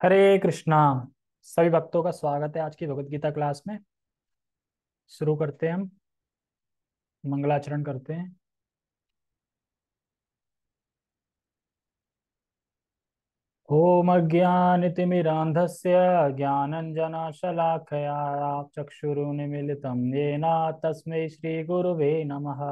हरे कृष्णा। सभी भक्तों का स्वागत है आज की भगवत गीता क्लास में। शुरू करते हैं हम। मंगलाचरण करते हैं। ओम अज्ञानतिमिरान्धस्य ज्ञानञ्जनशलाकया चक्षुरुन्मीलितं येन तस्मै श्रीगुरुवे नमः।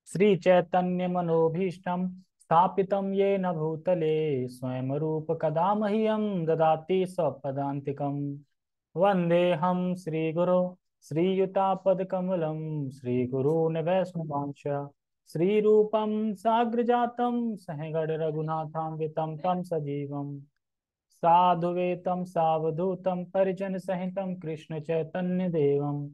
श्रीचैतन्यमनोभीष्टं स्थापितं येन भूतले स्वयं रूप कदा मह्यं ददाति स्वपदान्तिकम्। वन्देऽहं श्रीगुरो श्रीयुतापदकमलं श्रीगुरून् वैष्णवांश श्रीरूपं साग्रजातं सहगण रघुनाथान्वितं तं सजीवं साधुवेतं सावधूतं परिजनसहितं कृष्ण चैतन्य देवं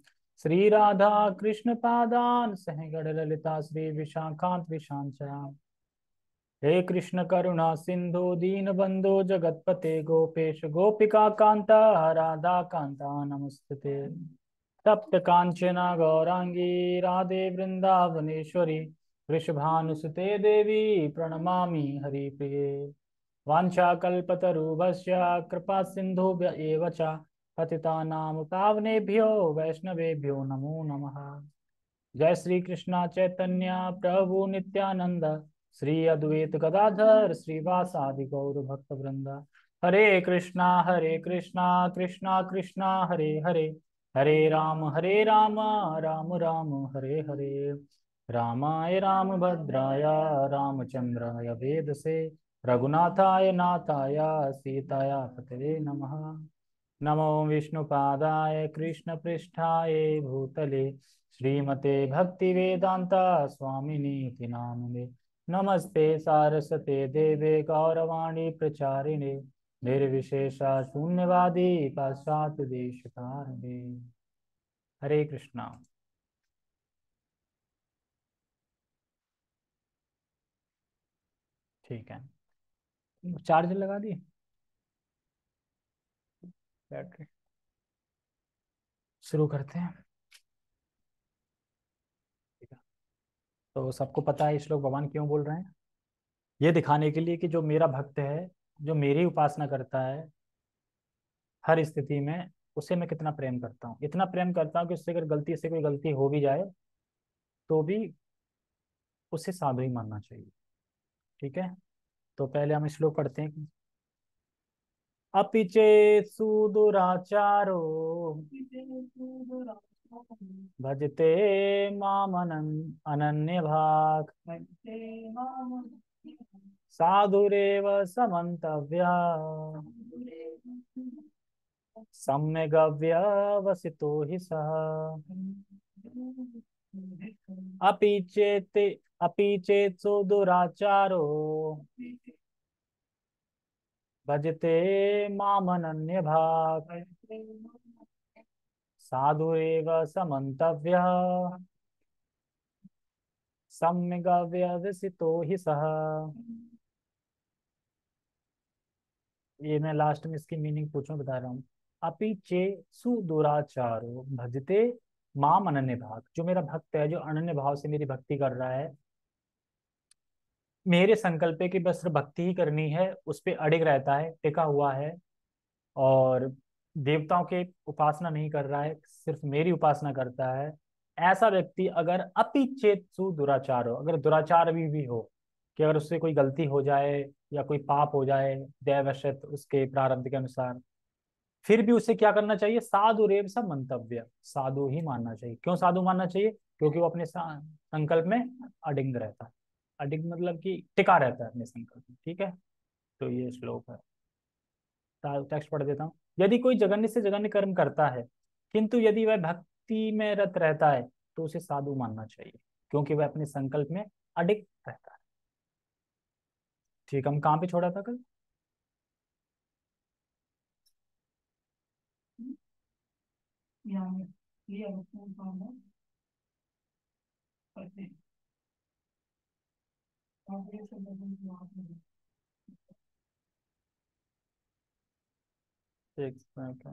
श्रीराधा कृष्णपादान् सहगण ललिता श्री विशाखान्त विशांचा। हे कृष्ण करुणा सिंधु दीनबंधु जगतपते गोपेश गोपिका कांता राधा कांता नमस्ते। तप्त कांचना गौरांगी राधे वृंदावनेश्वरी वृषभानुसुते देवी प्रणमामि हरिप्रिये। वाञ्छाकल्पतरुभ्यश्च कृपा सिन्धुभ्य एव च पतितानां पावनेभ्यो वैष्णवेभ्यो नमो नमः। जय श्री कृष्णा चैतन्य प्रभु नित्यानंद श्री अद्वैत गदाधर श्रीवासादि गौर भक्त वृंद। हरे कृष्णा कृष्णा कृष्णा हरे हरे हरे राम राम राम हरे हरे। रामाय रामभद्राय रामचंद्राय वेदसे रघुनाथाय नाथाय सीताय पतये नमः। नमो विष्णुपादाय कृष्णपृष्ठाय भूतले श्रीमते भक्तिवेदांता स्वामिनीति नामिने। नमस्ते सारस्वते देवे गौरवाणी प्रचारिणे निर्विशेषा शून्यवादी पाश्चात्य देशतारिणे। हरे कृष्णा। ठीक है। चार्ज लगा दी बैटरी। शुरू करते हैं। ठीक है। तो सबको पता है श्लोक भगवान क्यों बोल रहे हैं। ये दिखाने के लिए कि जो मेरा भक्त है, जो मेरी उपासना करता है, हर स्थिति में उसे मैं कितना प्रेम करता हूँ। इतना प्रेम करता हूँ कि उससे अगर गलती से कोई गलती हो भी जाए तो भी उसे साधु ही मानना चाहिए। ठीक है। तो पहले हम श्लोक पढ़ते हैं। अपि चेत् सुदुराचारो भजते अनन्य भाग साधुरेव समन्तव्य सम्यगव्यवसितो हि सः। अपि चेत् अपि चेत् सुदुराचारो भजते मामनन्य भाग साधुरेव समन्तव्यः सम्यगव्यवसितो हि सः। ये मैं लास्ट में इसकी मीनिंग पूछूं, बता रहा हूँ। अपि चे सुदुराचारो भजते माम अनन्य भाग, जो मेरा भक्त है, जो अनन्य भाव से मेरी भक्ति कर रहा है, मेरे संकल्प है कि बस सिर्फ भक्ति ही करनी है, उस पे अडिग रहता है, टिका हुआ है, और देवताओं के उपासना नहीं कर रहा है, सिर्फ मेरी उपासना करता है। ऐसा व्यक्ति अगर अपि चेत सु दुराचार हो, अगर दुराचार भी हो, कि अगर उससे कोई गलती हो जाए या कोई पाप हो जाए दैवशत उसके प्रारब्ध के अनुसार, फिर भी उसे क्या करना चाहिए। साधु रेव सब मंतव्य, साधु ही मानना चाहिए। क्यों साधु मानना चाहिए? क्योंकि वो अपने संकल्प में अडिग रहता है। अडिग मतलब कि टिका रहता है अपने संकल्प में। ठीक है। तो ये श्लोक है। टेक्स्ट पढ़ देता हूँ। यदि कोई जघन्य से जघन्य कर्म करता है, किंतु यदि वह भक्ति में रत रहता है, तो उसे साधु मानना चाहिए, क्योंकि वह अपने संकल्प में अडिग रहता है। ठीक, हम कहाँ पे छोड़ा था कल? एक मिनट।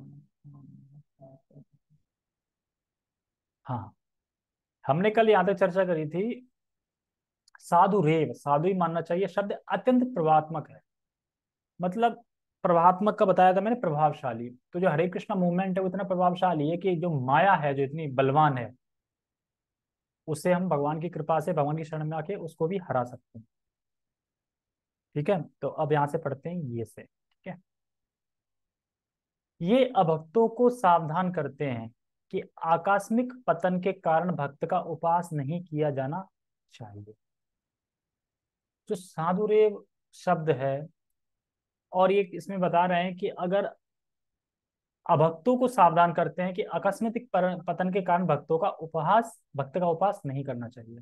हाँ, हमने कल यहाँ तक चर्चा करी थी। साधु रेव, साधु ही मानना चाहिए, शब्द अत्यंत प्रभावात्मक है। मतलब प्रभावात्मक का बताया था मैंने, प्रभावशाली। तो जो हरे कृष्णा मूवमेंट है वो इतना प्रभावशाली है कि जो माया है जो इतनी बलवान है, उससे हम भगवान की कृपा से, भगवान की शरण में आके उसको भी हरा सकते हैं। ठीक है, तो अब यहाँ से पढ़ते हैं ये से। ठीक है, ये अभक्तों को सावधान करते हैं कि आकस्मिक पतन के कारण भक्त का उपास नहीं किया जाना चाहिए। जो साधुरेव शब्द है, और ये इसमें बता रहे हैं कि अगर अभक्तों को सावधान करते हैं कि आकस्मिक पतन के कारण भक्त का उपास नहीं करना चाहिए।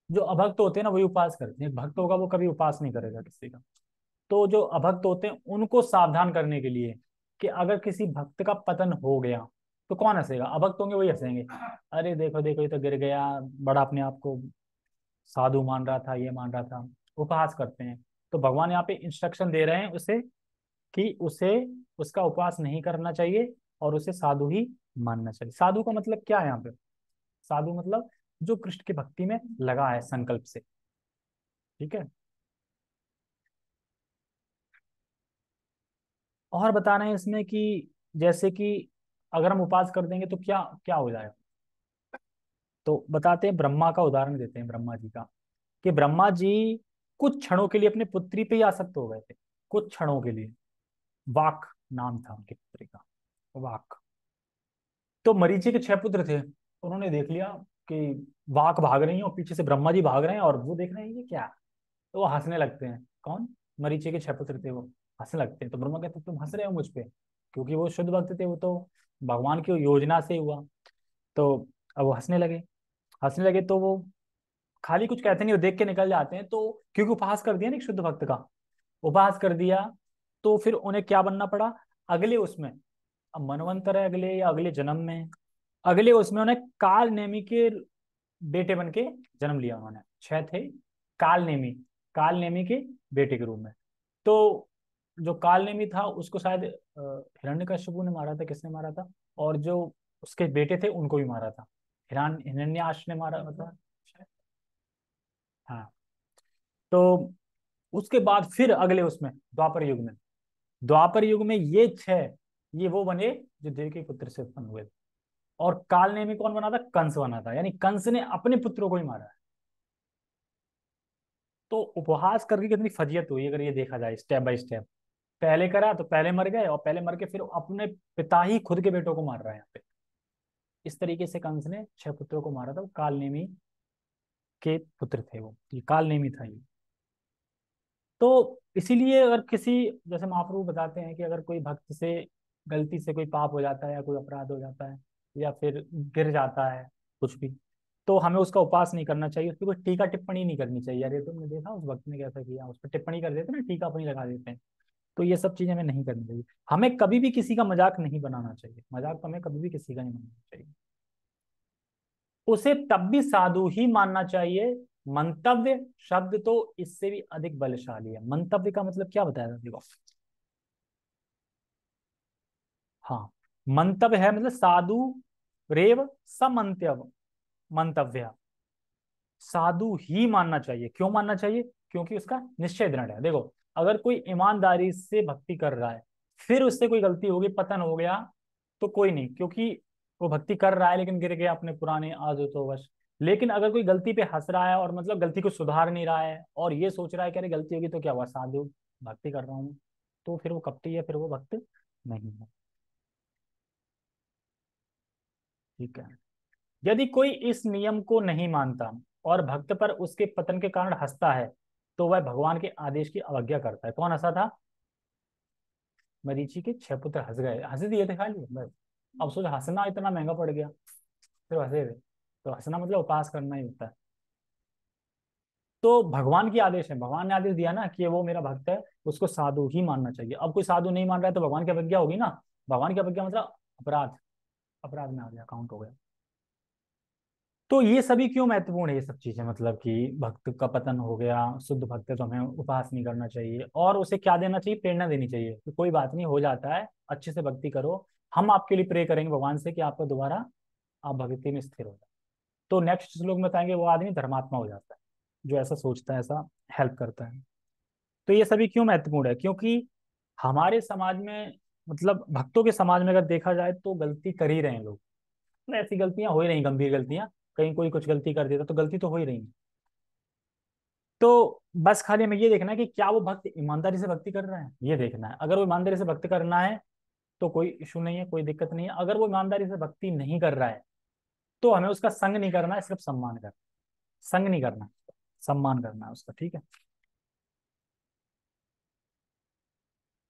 जो अभक्त होते हैं ना वही उपास करते हैं, भक्त होगा वो कभी उपास नहीं करेगा किसी का। तो जो अभक्त होते हैं उनको सावधान करने के लिए कि अगर किसी भक्त का पतन हो गया तो कौन हंसेगा? अभक्त होंगे वही हंसेंगे, अरे देखो देखो ये तो गिर गया, बड़ा अपने आप को साधु मान रहा था, ये मान रहा था। उपहास करते हैं। तो भगवान यहाँ पे इंस्ट्रक्शन दे रहे हैं उसे कि उसे उसका उपवास नहीं करना चाहिए और उसे साधु ही मानना चाहिए। साधु का मतलब क्या है यहाँ पे? साधु मतलब जो कृष्ण की भक्ति में लगा है संकल्प से। ठीक है, और बता रहे हैं इसमें कि जैसे कि अगर हम उपवास कर देंगे तो क्या क्या हो जाएगा। तो बताते हैं, ब्रह्मा का उदाहरण देते हैं, ब्रह्मा जी का, कि ब्रह्मा जी कुछ क्षणों के लिए अपने पुत्री पे ही आसक्त हो गए थे। कुछ क्षणों के लिए। वाक नाम था उनकी पुत्री का, वाक। तो मरीचि के 6 पुत्र थे। उन्होंने देख लिया कि वाक भाग रही है और पीछे से ब्रह्मा जी भाग रहे हैं, और वो देख रहे हैं ये क्या। तो वो हंसने लगते हैं। कौन? मरीचि के 6 पुत्र थे वो। हंसने लगते हैं तो ब्रह्मा कहते तुम हंस रहे हो मुझ पे, क्योंकि वो शुद्ध भक्त थे, वो तो भगवान की योजना से हुआ। तो अब वो हंसने लगे। हंसने लगे तो वो खाली कुछ कहते नहीं, वो देख के निकल जाते हैं। तो क्योंकि उपहास कर दिया ना एक शुद्ध भक्त का, उपहास कर दिया, तो फिर उन्हें क्या बनना पड़ा अगले उसमें। अब मनवंतर है अगले या अगले जन्म में, अगले उसमें उन्हें काल नेमी के बेटे बन के जन्म लिया उन्होंने। 6 थे। काल नेमी, काल नेमी के बेटे के रूप में। तो जो काल नेमी था उसको शायद हिरण्यकश्यपु ने मारा था, किसने मारा था, और जो उसके बेटे थे उनको भी मारा था। हिरण्याक्ष ने मारा, मतलब शायद। हाँ। तो उसके बाद फिर अगले उसमें द्वापर युग में ये 6, ये वो बने जो देव के पुत्र से उत्पन्न हुए थे। और काल नेमी कौन बना था? कंस बना था, यानी कंस ने अपने पुत्रों को ही मारा है। तो उपहास करके कितनी फजीयत हुई अगर ये देखा जाए स्टेप बाय स्टेप। पहले करा तो पहले मर गए, और पहले मर के फिर अपने पिता ही खुद के बेटों को मार रहा है यहाँ पे। इस तरीके से कंस ने 6 पुत्रों को मारा था। वो काल नेमी के पुत्र थे, वो ये काल नेमी था ये। तो इसीलिए अगर किसी, जैसे महाप्रभु बताते हैं कि अगर कोई भक्त से गलती से कोई पाप हो जाता है या कोई अपराध हो जाता है या फिर गिर जाता है कुछ भी, तो हमें उसका उपास नहीं करना चाहिए, उस पर कोई टीका टिप्पणी नहीं करनी चाहिए। अरे तुमने देखा उस भक्त ने कैसा किया, उस पर टिप्पणी कर देते हैं ना, टीका अपनी लगा देते हैं। तो ये सब चीजें हमें नहीं करनी चाहिए। हमें कभी भी किसी का मजाक नहीं बनाना चाहिए, मजाक तो हमें कभी भी किसी का नहीं बनाना चाहिए। उसे तब भी साधु ही मानना चाहिए। मंतव्य शब्द तो इससे भी अधिक बलशाली है। मंतव्य का मतलब क्या बताया था देखो। हाँ, मंतव्य है मतलब साधु रेव समंतव्य, मंतव्य साधु ही मानना चाहिए। क्यों मानना चाहिए? क्योंकि उसका निश्चय दृढ़ है। देखो, अगर कोई ईमानदारी से भक्ति कर रहा है, फिर उससे कोई गलती होगी, पतन हो गया, तो कोई नहीं, क्योंकि वो भक्ति कर रहा है लेकिन गिर गया अपने पुराने आदतों वश। लेकिन अगर कोई गलती पे हंस रहा है और मतलब गलती को सुधार नहीं रहा है और ये सोच रहा है कि अरे गलती होगी तो क्या हुआ, साधु भक्ति कर रहा हूँ, तो फिर वो कपटी है, फिर वो भक्त नहीं है। ठीक है, यदि कोई इस नियम को नहीं मानता और भक्त पर उसके पतन के कारण हंसता है, तो वह भगवान के आदेश की अवज्ञा करता है। कौन हंसा था? मरीचि के 6 पुत्र हंस गए, हंस दिए थे खाली बस। अब सोच, हंसना इतना महंगा पड़ गया, फिर हंसे थे। तो हंसना मतलब उपास करना ही होता है। तो भगवान की आदेश है, भगवान ने आदेश दिया ना कि वो मेरा भक्त है, उसको साधु ही मानना चाहिए। अब कोई साधु नहीं मान रहा है तो भगवान की अवज्ञा होगी ना। भगवान की अवज्ञा मतलब अपराध, अपराध में आ गया, काउंट हो गया। तो ये सभी क्यों महत्वपूर्ण है, ये सब चीजें, मतलब कि भक्त का पतन हो गया, शुद्ध भक्त है तो हमें उपहास नहीं करना चाहिए, और उसे क्या देना चाहिए? प्रेरणा देनी चाहिए कि कोई बात नहीं, हो जाता है, अच्छे से भक्ति करो, हम आपके लिए प्रे करेंगे भगवान से कि आपका दोबारा आप भक्ति में स्थिर हो जाए। तो नेक्स्ट श्लोक में बताएंगे वो आदमी धर्मात्मा हो जाता है जो ऐसा सोचता है, ऐसा हेल्प करता है। तो ये सभी क्यों महत्वपूर्ण है? क्योंकि हमारे समाज में, मतलब भक्तों के समाज में अगर देखा जाए तो गलती कर ही रहे हैं लोग। मतलब ऐसी गलतियां हो ही रही, गंभीर गलतियां, कहीं कोई कुछ गलती कर देता तो गलती तो हो ही रही है। तो बस खाली हमें ये देखना है कि क्या वो भक्त ईमानदारी से भक्ति कर रहा है, ये देखना है। अगर वो ईमानदारी से भक्ति करना है तो कोई इशू नहीं है, कोई दिक्कत नहीं है। अगर वो ईमानदारी से भक्ति नहीं कर रहा है तो हमें उसका संग नहीं करना है, सिर्फ सम्मान करना। संग नहीं करना, सम्मान करना है उसका, ठीक है।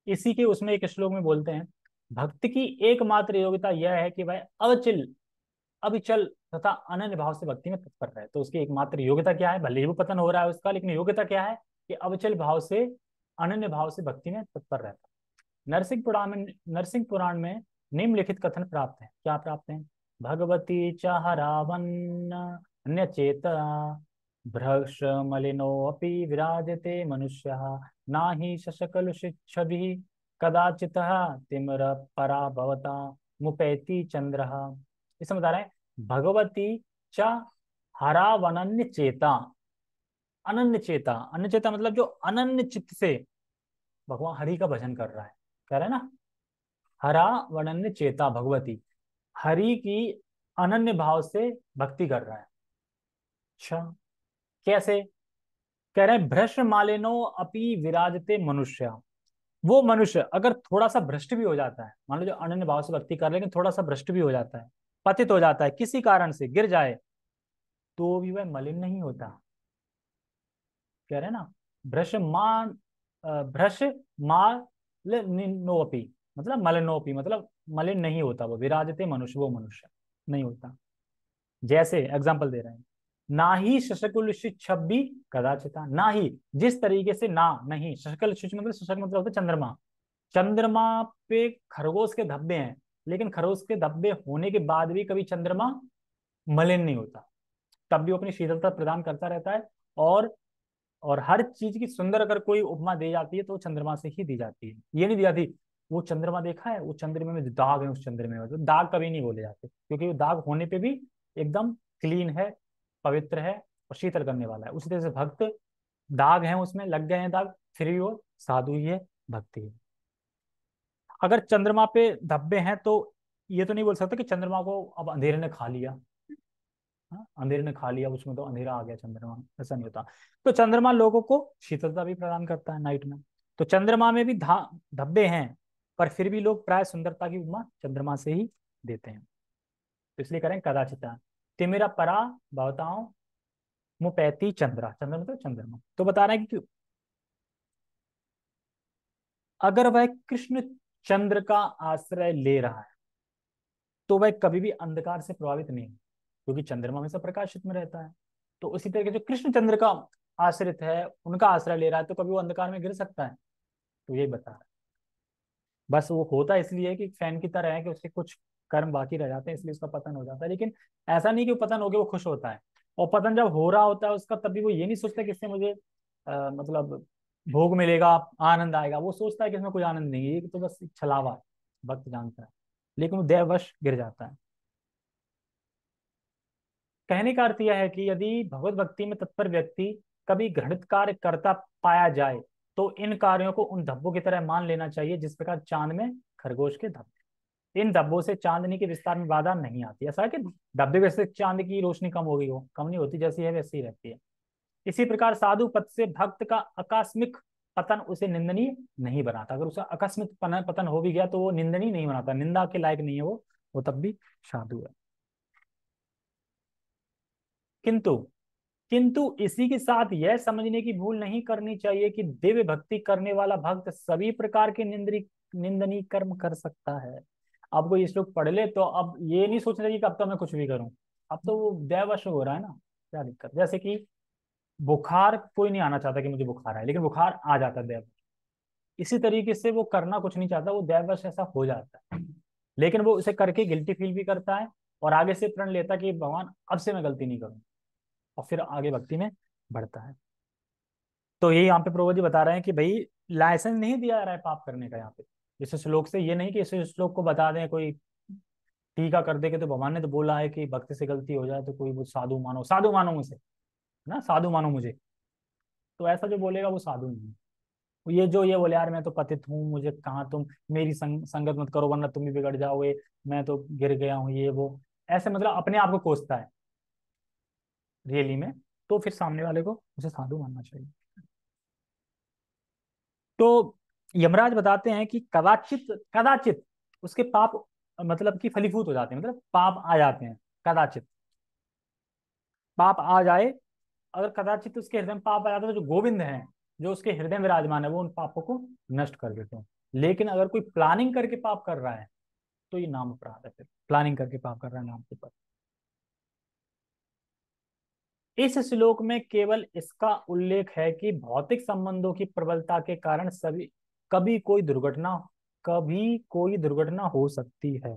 इसी के उसमें एक श्लोक में बोलते हैं, भक्ति की एकमात्र योग्यता यह है कि वह अविचल अविचल तथा अनन्य भाव से भक्ति में तत्पर रहे। तो उसकी एकमात्र योग्यता क्या है? भले ही वो पतन हो रहा है उसका, लेकिन योग्यता क्या है? कि अविचल भाव से, अनन्य भाव से भक्ति में तत्पर रहता है। नरसिंह पुराण में निम्नलिखित कथन प्राप्त है। क्या प्राप्त है? भगवती चाह रावण अन्य चेत भ्रश मलिनोऽपि विराजते मनुष्यः नाहि शशकलुषिच्छभिः कदाचितः तिम्र पराभवता मुपैति चंद्रः। इसमें बता रहे हैं, भगवती च हरावनन्य चेता। अनन्य चेता, अनन्य चेता मतलब जो अनन्य चित्त से भगवान हरि का भजन कर रहा है, कह रहे हैं ना। हरा वनन्य चेता भगवती, हरि की अनन्य भाव से भक्ति कर रहा है। अच्छा, कैसे? कह रहे हैं, भ्रष्ट मालिनो अपि विराजते मनुष्य। वो मनुष्य अगर थोड़ा सा भ्रष्ट भी हो जाता है, मान लो जो अनन्य भाव से भक्ति कर रहे हैं, लेकिन थोड़ा सा भ्रष्ट भी हो जाता है, पतित हो जाता है, किसी कारण से गिर जाए, तो भी वह मलिन नहीं होता। कह रहे हैं ना, भ्रश मान भ्रश मालिनोपि, मतलब मलिनोपि मतलब मलिन नहीं होता वो, विराजते मनुष्य, वो मनुष्य नहीं होता। जैसे एग्जाम्पल दे रहे हैं, ना ही शशकुल छब्बी कदाचिता, ना ही जिस तरीके से, ना नहीं, शशकल मतलब, शशक मतलब होता है चंद्रमा। चंद्रमा पे खरगोश के धब्बे हैं, लेकिन खरगोश के धब्बे होने के बाद भी कभी चंद्रमा मलिन नहीं होता, तब भी वो अपनी शीतलता प्रदान करता रहता है। और और हर चीज की सुंदर अगर कोई उपमा दी जाती है तो वो चंद्रमा से ही दी जाती है, ये नहीं दी जाती वो चंद्रमा देखा है, वो चंद्रमा में जो दाग है, उस चंद्रमा में तो दाग कभी नहीं बोले जाते, क्योंकि वो दाग होने पे भी एकदम क्लीन है, पवित्र है और शीतल करने वाला है। उसी तरह से भक्त, दाग है उसमें, लग गए हैं दाग, फिर भी वो साधु ही है, भक्ति है। अगर चंद्रमा पे धब्बे हैं तो ये तो नहीं बोल सकते कि चंद्रमा को अब अंधेरे ने खा लिया। हाँ, अंधेरे ने खा लिया, उसमें तो अंधेरा आ गया चंद्रमा में, ऐसा नहीं होता। तो चंद्रमा लोगों को शीतलता भी प्रदान करता है नाइट में। तो चंद्रमा में भी धब्बे हैं, पर फिर भी लोग प्राय सुंदरता की उपमा चंद्रमा से ही देते हैं। तो इसलिए करें कदाचिता तिमिरा परा भवताओ मुपैती चंद्रा, चंद्र मतलब चंद्रमा। तो बता रहे हैं कि अगर वह कृष्ण चंद्र का आश्रय ले रहा है तो वह कभी भी अंधकार से प्रभावित नहीं, क्योंकि चंद्रमा हमेशा प्रकाशित में रहता है। तो उसी तरीके जो कृष्ण चंद्र का आश्रित है, उनका आश्रय ले रहा है, तो कभी वो अंधकार में गिर सकता है? तो यही बता रहा है। बस वो होता इसलिए कि फैन की तरह है कि उसके कुछ कर्म बाकी रह जाते हैं, इसलिए उसका पतन हो जाता है। लेकिन ऐसा नहीं कि वो पतन हो गया वो खुश होता है। और पतन जब हो रहा होता है उसका, तब भी वो ये नहीं सोचता कि इससे मुझे मतलब भोग मिलेगा, आनंद आएगा। वो सोचता है कि इसमें कोई आनंद नहीं है, ये तो बस छलावा है, भक्त जानता है। लेकिन वो देववश गिर जाता है। कहने का अर्थ यह है कि यदि भगवत भक्ति में तत्पर व्यक्ति कभी घृणित कार्य करता पाया जाए तो इन कार्यों को उन धब्बों की तरह मान लेना चाहिए, जिस प्रकार चांद में खरगोश के धब्बे। इन धब्बों से चांदनी के विस्तार में बाधा नहीं आती। ऐसा है कि धब्बे वैसे चांद की रोशनी कम हो गई हो, कम नहीं होती, जैसी है वैसी ही रहती है। इसी प्रकार साधु पद से भक्त का आकस्मिक पतन उसे निंदनीय नहीं बनाता। अगर उसका आकस्मिक पतन हो भी गया तो वो निंदनीय नहीं बनाता, निंदा के लायक नहीं है वो तब भी साधु है। किंतु किंतु इसी के साथ यह समझने की भूल नहीं करनी चाहिए कि दिव्य भक्ति करने वाला भक्त सभी प्रकार के निंदनीय कर्म कर सकता है। अब कोई श्लोक पढ़ ले तो अब ये नहीं सोचना चाहिए कि अब तो मैं कुछ भी करूं। अब तो वो दैवश हो रहा है ना, क्या दिक्कत? जैसे कि बुखार, कोई नहीं आना चाहता कि मुझे बुखार आए, लेकिन बुखार आ जाता है दैवश। इसी तरीके से वो करना कुछ नहीं चाहता, वो दैवश ऐसा हो जाता है, लेकिन वो उसे करके गिल्टी फील भी करता है और आगे से प्रण लेता कि भगवान अब से मैं गलती नहीं करूँ, और फिर आगे भक्ति में बढ़ता है। तो यही यहाँ पे प्रभु जी बता रहे हैं कि भाई लाइसेंस नहीं दिया जा रहा है पाप करने का यहाँ पे। इस श्लोक से ये नहीं कि इस श्लोक को बता दें, कोई टीका कर दे कि तो भगवान ने तो बोला है कि भक्ति से गलती हो जाए तो कोई वो साधु मानो मुझे, है ना, साधु मानो मुझे। तो ऐसा जो बोलेगा वो साधु नहीं है, ये बोले यार मैं तो पतित हूँ, मुझे कहाँ तुम मेरी संगत मत करो वरना तुम भी बिगड़ जाओगे, मैं तो गिर गया हूँ, ये वो ऐसे मतलब अपने आप को कोसता है रियली में, तो फिर सामने वाले को उसे साधु मानना चाहिए। तो यमराज बताते हैं कि कदाचित कदाचित उसके पाप मतलब कि फलीभूत हो जाते हैं, मतलब पाप आ जाते हैं, कदाचित पाप आ जाए। अगर कदाचित उसके हृदय में पाप आ जाता है तो जो गोविंद हैं, जो उसके हृदय में विराजमान है, वो उन पापों को नष्ट कर देते हैं। लेकिन अगर कोई प्लानिंग करके पाप कर रहा है तो ये नाम अपराध है, फिर प्लानिंग करके पाप कर रहा है नाम के पर। इस श्लोक में केवल इसका उल्लेख है कि भौतिक संबंधों की प्रबलता के कारण सभी कभी कोई दुर्घटना कभी कोई दुर्घटना हो सकती है।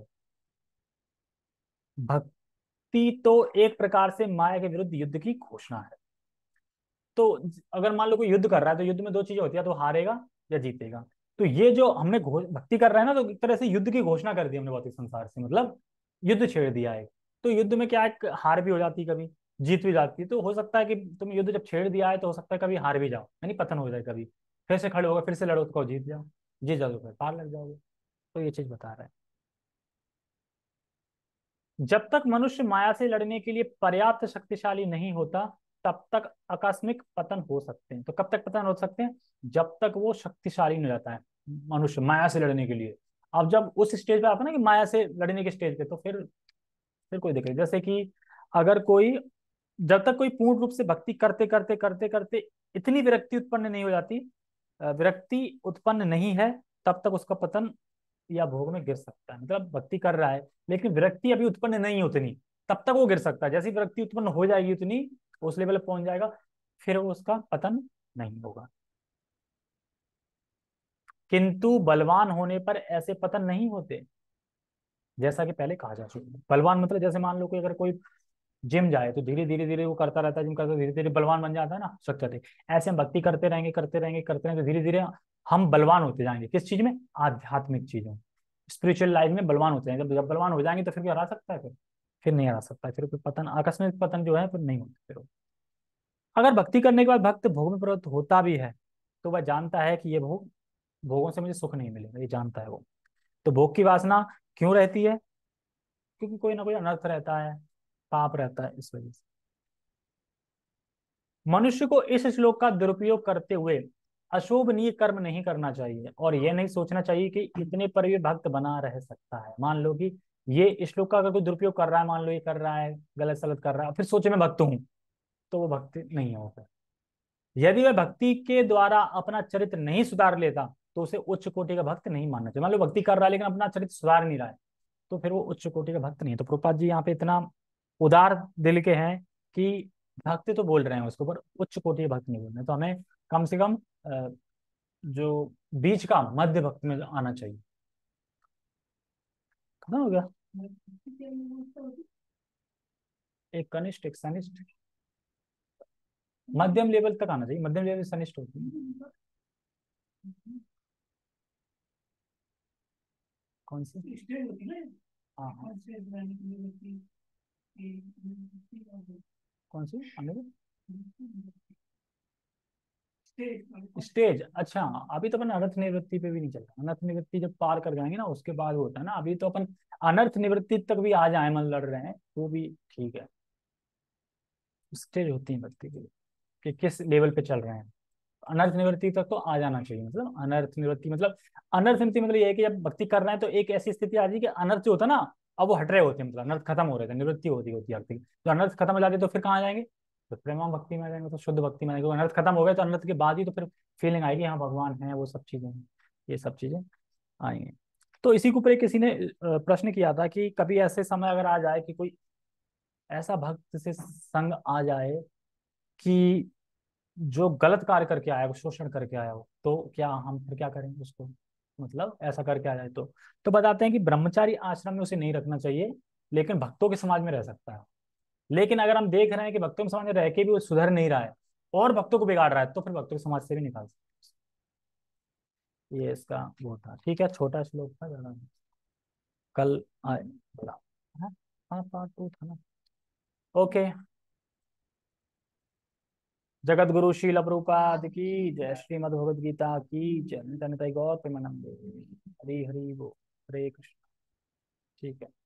भक्ति तो एक प्रकार से माया के विरुद्ध युद्ध की घोषणा है। तो अगर मान लो कोई युद्ध कर रहा है तो युद्ध में दो चीजें होती है, तो हारेगा या जीतेगा। तो ये जो हमने भक्ति कर रहा है ना, तो एक तरह से युद्ध की घोषणा कर दी हमने भौतिक संसार से, मतलब युद्ध छेड़ दिया है। तो युद्ध में क्या है, हार भी हो जाती है, कभी जीत भी जाती है। तो हो सकता है कि तुम युद्ध जब छेड़ दिया है तो हो सकता है कभी हार भी जाओ, यानी पतन हो जाए, कभी फिर से खड़े होगा, फिर से लड़ो तो कहो जीत जाओ, जीत जाओ तो फिर पार लग जाओगे। तो ये चीज बता रहा है। जब तक मनुष्य माया से लड़ने के लिए पर्याप्त शक्तिशाली नहीं होता तब तक आकस्मिक पतन हो सकते हैं। तो कब तक पतन हो सकते हैं, जब तक वो शक्तिशाली नहीं रहता है मनुष्य माया से लड़ने के लिए। अब जब उस स्टेज पे आता है ना कि माया से लड़ने के स्टेज पे, तो फिर कोई दिक्कत नहीं। जैसे कि अगर कोई जब तक कोई पूर्ण रूप से भक्ति करते करते करते करते इतनी विरक्ति उत्पन्न नहीं हो जाती, विरक्ति उत्पन्न नहीं है, तब तक उसका पतन या भोग में गिर सकता है। मतलब भक्ति कर रहा है लेकिन विरक्ति अभी उत्पन्न नहीं है उतनी, तब तक वो गिर सकता है। जैसी विरक्ति उत्पन्न हो जाएगी उतनी, उस लेवल पे पहुंच जाएगा, फिर वो उसका पतन नहीं होगा। किंतु बलवान होने पर ऐसे पतन नहीं होते, जैसा कि पहले कहा जा चुका है। बलवान मतलब जैसे मान लो कोई अगर कोई जिम जाए तो धीरे धीरे धीरे वो करता रहता है, जिम करता धीरे धीरे बलवान बन जाता है ना स्ट्रक्चर। ऐसे हम भक्ति करते रहेंगे करते रहेंगे करते रहेंगे, धीरे धीरे हम बलवान होते जाएंगे। किस चीज में, आध्यात्मिक चीजों, स्पिरिचुअल लाइफ में बलवान होते जाएंगे। जब बलवान हो जाएंगे तो फिर क्या हरा सकता है, फिर नहीं हरा सकता है। फिर कोई पतन, आकस्मिक पतन जो है फिर नहीं होता फिर। अगर भक्ति करने के बाद भक्त भोग में प्रवृत्त होता भी है तो वह जानता है कि ये भोगों से मुझे सुख नहीं मिलेगा, ये जानता है वो। तो भोग की वासना क्यों रहती है, क्योंकि कोई ना कोई अनर्थ रहता है, पाप रहता है, इस वजह से। मनुष्य को इस श्लोक का दुरुपयोग करते हुए अशोभनीय कर्म नहीं करना चाहिए और यह नहीं सोचना चाहिए कि इतने पर भी भक्त बना रह सकता है। मान लो कि ये श्लोक का अगर कोई दुरुपयोग कर रहा है, मान लो ये कर रहा है, गलत सलत कर रहा है, फिर सोचे मैं भक्त हूं, तो वो भक्ति नहीं होगा। यदि वह भक्ति के द्वारा अपना चरित्र नहीं सुधार लेता तो उसे उच्च कोटि का भक्त नहीं मानना चाहिए। मान लो भक्ति कर रहा है लेकिन अपना चरित्र सुधार नहीं रहा है, तो फिर वो उच्च कोटि का भक्त नहीं है। तो प्रभुपाद जी यहाँ पे इतना उदार दिल के हैं कि भक्ति तो बोल रहे हैं उसके ऊपर, उच्च कोटि के भक्त नहीं बोल रहे हैं। तो हमें कम से कम जो बीच का मध्य भक्त में आना चाहिए। खत्म हो गया। एक कनिष्ठ एक सनिष्ठ, मध्यम लेवल तक आना चाहिए, मध्यम लेवल सनिष्ठ होती है। कौन सी, हाँ हाँ, कौन सी स्टेज, अच्छा। अभी तो अपन अनर्थ निवृत्ति पे भी नहीं चल रहा। अनर्थ निवृत्ति जब पार कर जाएंगे ना उसके बाद वो होता है ना, अभी तो अपन अनर्थ निवृत्ति तक भी आ जाए, मन लड़ रहे हैं वो भी ठीक है। स्टेज होती है भक्ति की कि किस लेवल पे चल रहे हैं। अनर्थ निवृत्ति तक तो आ जाना चाहिए। मतलब अनर्थ निवृत्ति मतलब, अनर्थ निवृत्ति मतलब ये है कि जब भक्ति कर रहे हैं तो एक ऐसी स्थिति आ जाए कि अनर्थ जो होता है ना, अब वो हट रहे होते हैं, मतलब अनर्थ खत्म हो रहे थे, निवृत्ति होती होती है भक्ति की। तो अनर्थ खत्म हो जाते तो फिर कहाँ आ जाएंगे, तो प्रेमा भक्ति में आ जाएंगे, तो शुद्ध भक्ति में आ जाएंगे। अनर्थ खत्म हो गए तो अनर्थ के बाद ही तो फिर फीलिंग आएगी हाँ भगवान है, वो सब चीजें हैं, ये सब चीजें आएंगे। तो इसी के ऊपर किसी ने प्रश्न किया था कि कभी ऐसे समय अगर आ जाए कि कोई ऐसा भक्त से संग आ जाए कि जो गलत कार्य करके आया हो, शोषण करके आया हो, तो क्या हम फिर क्या करेंगे उसको, मतलब ऐसा करके आ जाए तो बताते हैं कि ब्रह्मचारी आश्रम में उसे नहीं रखना चाहिए, लेकिन भक्तों के समाज में रह सकता है। लेकिन अगर हम देख रहे हैं कि भक्तों के समाज में रह के भी वो सुधर नहीं रहा है और भक्तों को बिगाड़ रहा है, तो फिर भक्तों के समाज से भी निकाल सकते हैं। ये इसका वो था। ठीक है, छोटा श्लोक था ज्यादा नहीं। कल आए बड़ा। हाँ हाँ, पार्ट 2 था ना। ओके। जगत गुरु श्रील प्रभुपाद की जय, श्रीमद् भगवद गीता की जय, नित्यानंद गौर प्रेमानंद। हरि हरि वो, हरे कृष्ण। ठीक है।